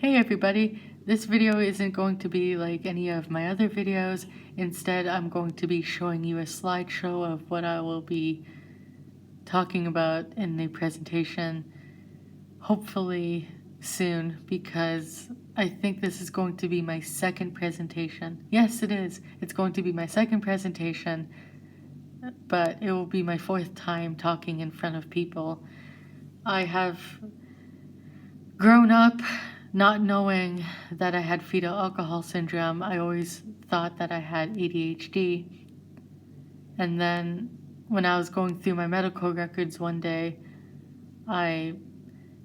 Hey everybody, this video isn't going to be like any of my other videos. Instead, I'm going to be showing you a slideshow of what I will be talking about in the presentation, hopefully soon, because I think this is going to be my second presentation. Yes, it is. It's going to be my second presentation, but it will be my fourth time talking in front of people. I have grown up not knowing that I had fetal alcohol syndrome. I always thought that I had ADHD. And then when I was going through my medical records one day, I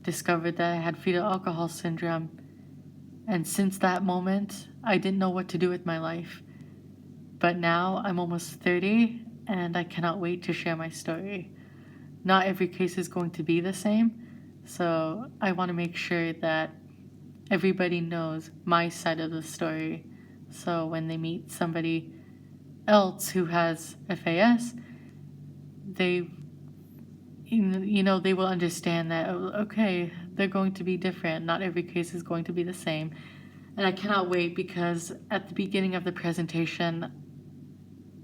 discovered that I had fetal alcohol syndrome. And since that moment, I didn't know what to do with my life. But now I'm almost 30 and I cannot wait to share my story. Not every case is going to be the same, so I want to make sure that everybody knows my side of the story, so when they meet somebody else who has FAS, they will understand that, okay, they're going to be different. Not every case is going to be the same. And I cannot wait, because at the beginning of the presentation,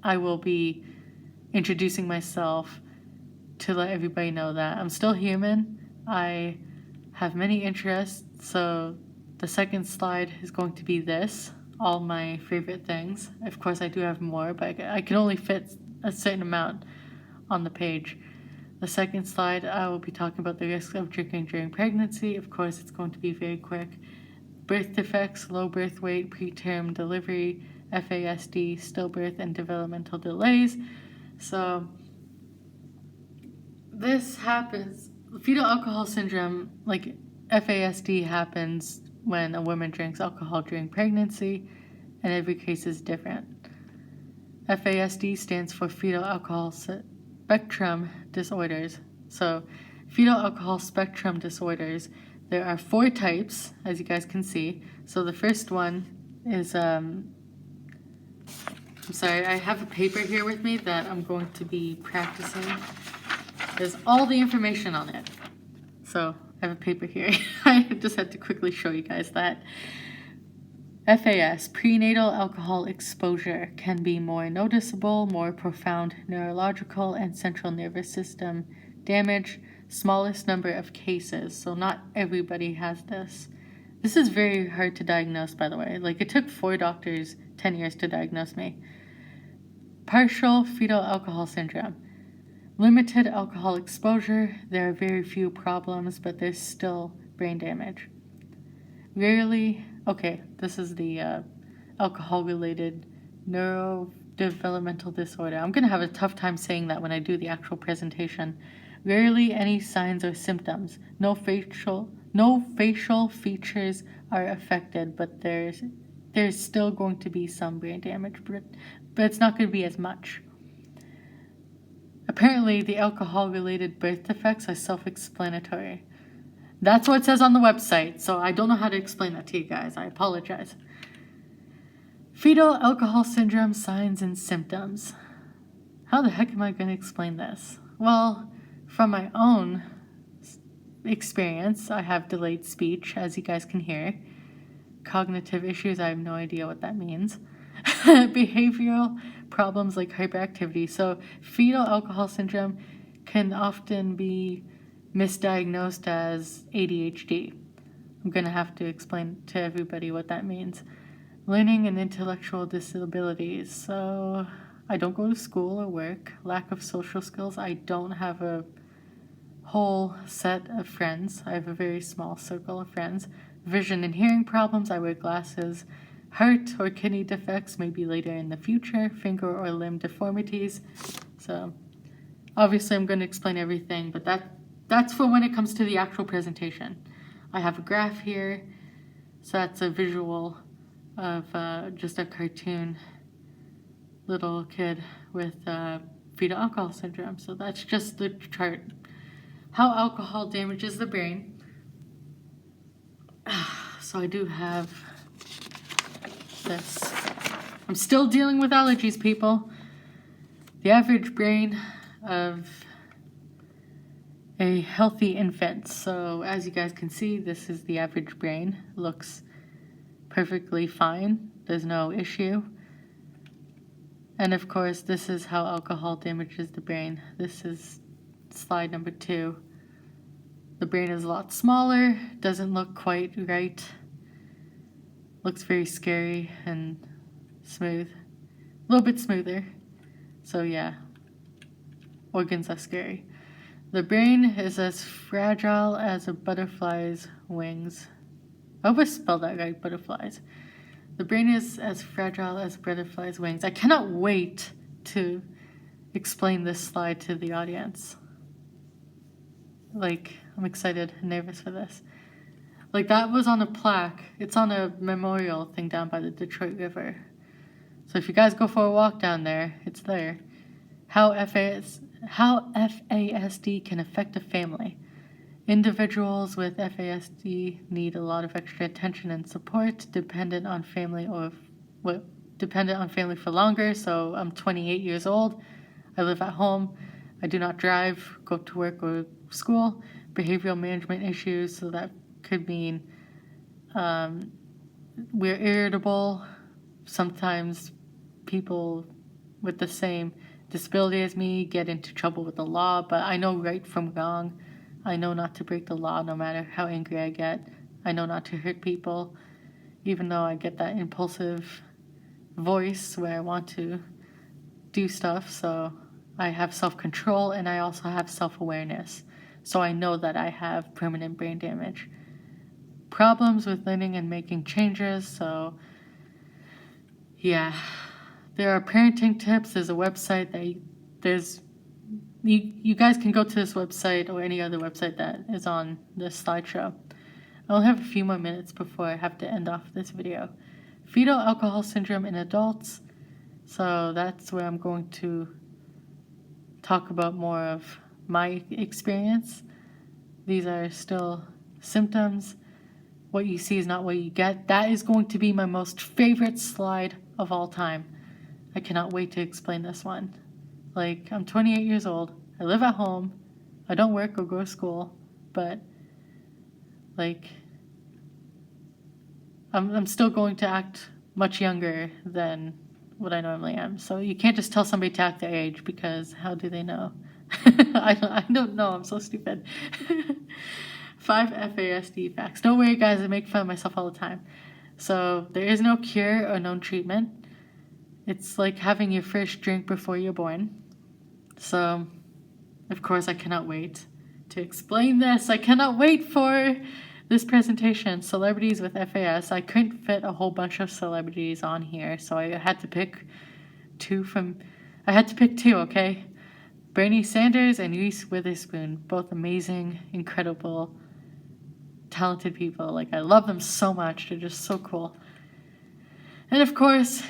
I will be introducing myself to let everybody know that I'm still human. I have many interests, so the second slide is going to be this, all my favorite things. Of course, I do have more, but I can only fit a certain amount on the page. The second slide, I will be talking about the risks of drinking during pregnancy. Of course, it's going to be very quick. Birth defects, low birth weight, preterm delivery, FASD, stillbirth, and developmental delays. So this happens, fetal alcohol syndrome, like FASD, happens when a woman drinks alcohol during pregnancy, and every case is different. FASD stands for fetal alcohol spectrum disorders. So fetal alcohol spectrum disorders, there are 4 types, as you guys can see. So the first one is, I'm sorry, I have a paper here with me that I'm going to be practicing. There's all the information on it. So I have a paper here. I just had to quickly show you guys that. FAS, prenatal alcohol exposure, can be more noticeable, more profound neurological and central nervous system damage, smallest number of cases. So not everybody has this. This is very hard to diagnose, by the way. Like, it took 4 doctors 10 years to diagnose me. Partial fetal alcohol syndrome. Limited alcohol exposure, there are very few problems, but there's still brain damage. Rarely, okay, this is the alcohol-related neurodevelopmental disorder. I'm going to have a tough time saying that when I do the actual presentation. Rarely any signs or symptoms. No facial features are affected, but there's still going to be some brain damage, but it's not going to be as much. Apparently, the alcohol-related birth defects are self-explanatory. That's what it says on the website, so I don't know how to explain that to you guys. I apologize. Fetal alcohol syndrome signs and symptoms. How the heck am I going to explain this? Well, from my own experience, I have delayed speech, as you guys can hear. Cognitive issues, I have no idea what that means. Behavioral problems like hyperactivity. So fetal alcohol syndrome can often be misdiagnosed as ADHD. I'm going to have to explain to everybody what that means. Learning and intellectual disabilities. So I don't go to school or work. Lack of social skills. I don't have a whole set of friends. I have a very small circle of friends. Vision and hearing problems. I wear glasses. Heart or kidney defects may be later in the future. Finger or limb deformities. So obviously I'm going to explain everything, but that's for when it comes to the actual presentation. I have a graph here, so that's a visual of just a cartoon little kid with fetal alcohol syndrome. So that's just the chart. How alcohol damages the brain. So I do have this. I'm still dealing with allergies, people. The average brain of a healthy infant. So as you guys can see, this is the average brain. Looks perfectly fine. There's no issue. And of course, this is how alcohol damages the brain. This is slide number 2. The brain is a lot smaller, doesn't look quite right. Looks very scary and smooth. A little bit smoother. So yeah, organs are scary. The brain is as fragile as a butterfly's wings. I hope I spelled that right, butterflies. The brain is as fragile as a butterfly's wings. I cannot wait to explain this slide to the audience. Like, I'm excited and nervous for this. Like, that was on a plaque. It's on a memorial thing down by the Detroit River. So if you guys go for a walk down there, it's there. How FASD can affect a family. Individuals with FASD need a lot of extra attention and support, dependent on family for longer. So I'm 28 years old. I live at home. I do not drive, go to work or school. Behavioral management issues, so that could mean we're irritable. Sometimes people with the same disability as me get into trouble with the law, but I know right from wrong. I know not to break the law no matter how angry I get. I know not to hurt people, even though I get that impulsive voice where I want to do stuff. So I have self-control and I also have self-awareness. So I know that I have permanent brain damage. Problems with learning and making changes. So yeah, there are parenting tips. There's a website that you guys can go to this website or any other website that is on this slideshow. I'll have a few more minutes before I have to end off this video. Fetal alcohol syndrome in adults. So that's where I'm going to talk about more of my experience. These are still symptoms. What you see is not what you get. That is going to be my most favorite slide of all time. I cannot wait to explain this one. Like, I'm 28 years old. I live at home. I don't work or go to school. But, like, I'm still going to act much younger than what I normally am. So you can't just tell somebody to act their age, because how do they know? I don't know. I'm so stupid. 5 FASD facts. Don't worry, guys. I make fun of myself all the time. So there is no cure or known treatment. It's like having your first drink before you're born. So, of course, I cannot wait to explain this. I cannot wait for this presentation. Celebrities with FAS. I couldn't fit a whole bunch of celebrities on here, so I had to pick two, okay? Bernie Sanders and Reese Witherspoon. Both amazing, incredible, talented people. Like, I love them so much. They're just so cool. And of course,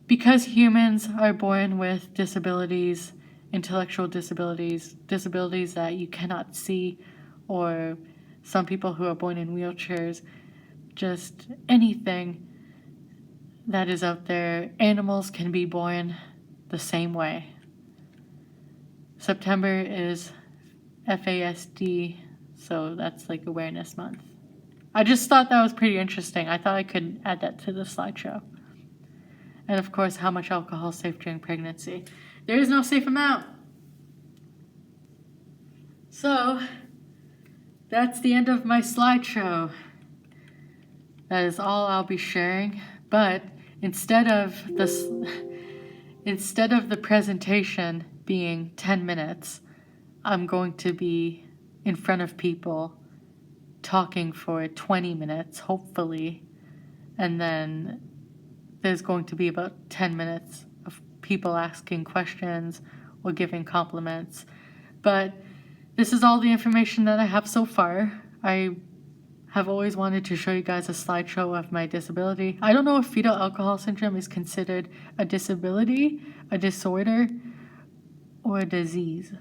because humans are born with disabilities, intellectual disabilities, disabilities that you cannot see, or some people who are born in wheelchairs, just anything that is out there, animals can be born the same way. September is FASD, so that's like Awareness Month. I just thought that was pretty interesting. I thought I could add that to the slideshow. And of course, how much alcohol is safe during pregnancy. There is no safe amount. So, that's the end of my slideshow. That is all I'll be sharing. But instead of the presentation being 10 minutes, I'm going to be in front of people talking for 20 minutes, hopefully. And then there's going to be about 10 minutes of people asking questions or giving compliments. But this is all the information that I have so far. I have always wanted to show you guys a slideshow of my disability. I don't know if fetal alcohol syndrome is considered a disability, a disorder, or a disease.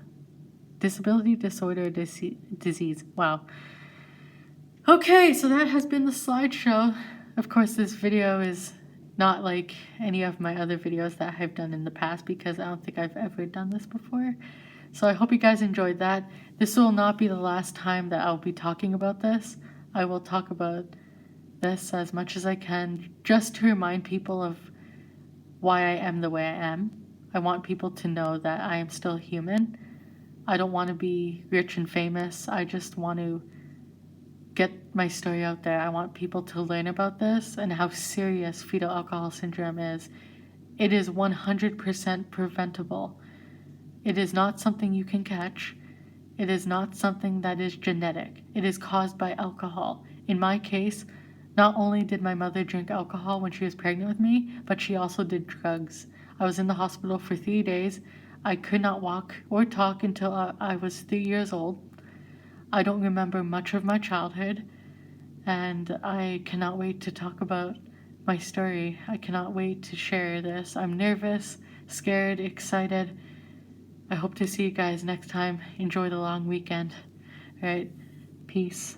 Disability, disorder, disease. Wow. Okay, so that has been the slideshow. Of course, this video is not like any of my other videos that I've done in the past, because I don't think I've ever done this before. So I hope you guys enjoyed that. This will not be the last time that I'll be talking about this. I will talk about this as much as I can, just to remind people of why I am the way I am. I want people to know that I am still human. I don't want to be rich and famous. I just want to get my story out there. I want people to learn about this and how serious fetal alcohol syndrome is. It is 100% preventable. It is not something you can catch. It is not something that is genetic. It is caused by alcohol. In my case, not only did my mother drink alcohol when she was pregnant with me, but she also did drugs. I was in the hospital for 3 days. I could not walk or talk until I was 3 years old. I don't remember much of my childhood, and I cannot wait to talk about my story. I cannot wait to share this. I'm nervous, scared, excited. I hope to see you guys next time. Enjoy the long weekend. All right, peace.